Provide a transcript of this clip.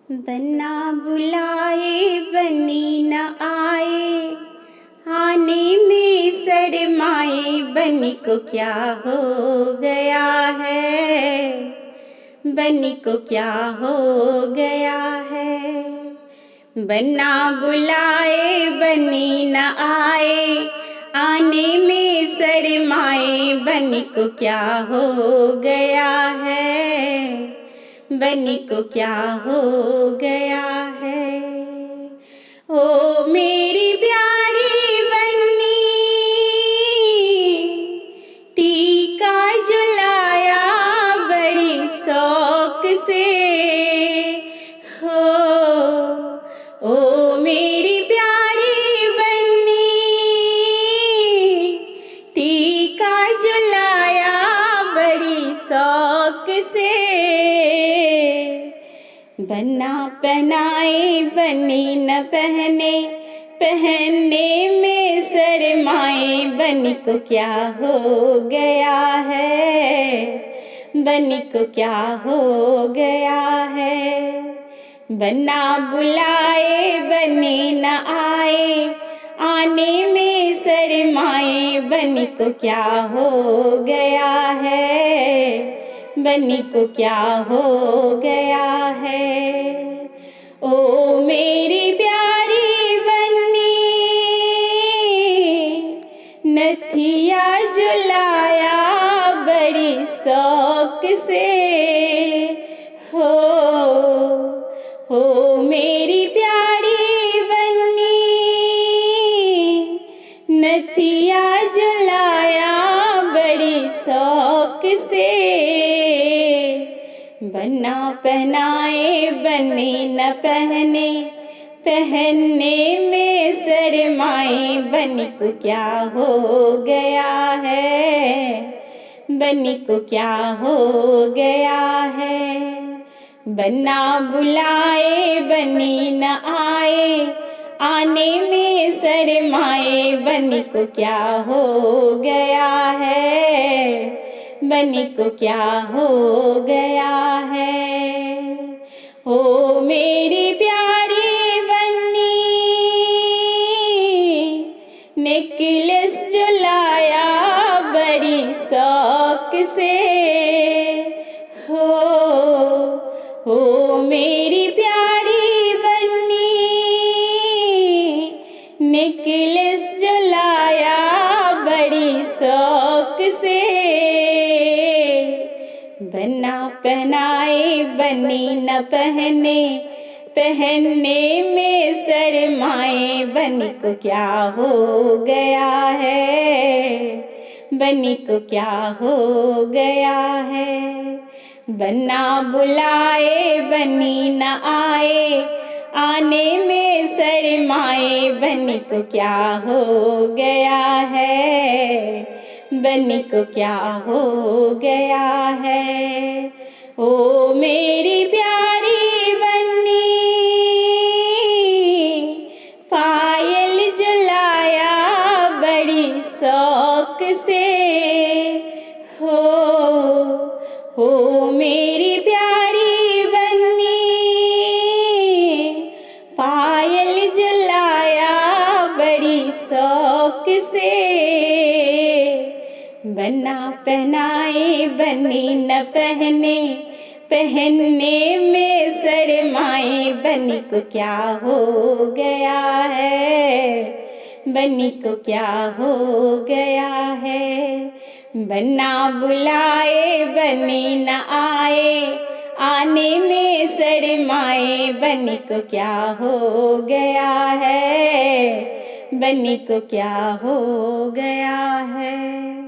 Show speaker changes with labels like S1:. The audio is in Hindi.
S1: बन्ना बुलाए बनी न आए, आने में शर्माए, बनी को क्या हो गया है, बनी को क्या हो गया है। बन्ना बुलाए बनी न आए, आने में शर्माए, बनी को क्या हो गया है, बनी को क्या हो गया है। ओ मेरी प्यारी बन्नी, टीका झुलाया बड़ी शौक से हो। ओ मेरी प्यारी बन्नी, टीका झुलाया बड़ी शौक से। बन्ना पहनाए बनी न पहने, पहनने में शर्माए, बनी को क्या हो गया है, बनी को क्या हो गया है। बन्ना बुलाए बनी न आए, आने में शर्माए, बनी को क्या हो गया है, बनी को क्या हो गया है। ओ मेरी प्यारी बन्नी, नथिया झुलाया बड़ी शौक से हो। हो मेरी प्यारी बन्नी, नथिया झुलाया बड़ी शौक से। बन्ना पहनाए बनी न पहने, पहनने में शर्माए, बनी को क्या हो गया है, बनी को क्या हो गया है। बन्ना बुलाए बनी न आए, आने में शर्माए, बनी को क्या हो गया है, बनी को क्या हो गया है। ओ मेरी प्यारी बन्नी, नेकलेस झुलाया बड़ी शौक से हो मेरी प्यारी बन्नी, नेकलेस झुलाया बड़ी शौक से। बन्ना पहनाए बनी न पहने, पहनने में शर्माए, बनी को क्या हो गया है, बनी को क्या हो गया है। बन्ना बुलाए बनी न आए, आने में शर्माए, बनी को क्या हो गया है, बनी को क्या हो गया है। ओ मेरी प्यारी बन्नी, पायल झुलाया बड़ी शौक से हो मेरी प्यारी बन्नी, पायल झुलाया बड़ी शौक से। बन्ना पहनाए बनी न पहने, पहनने में शर्माए, बनी को क्या हो गया है, बनी को क्या हो गया है। बन्ना बुलाए बनी न आए, आने में शर्माए, बनी को क्या हो गया है, बनी को क्या हो गया है।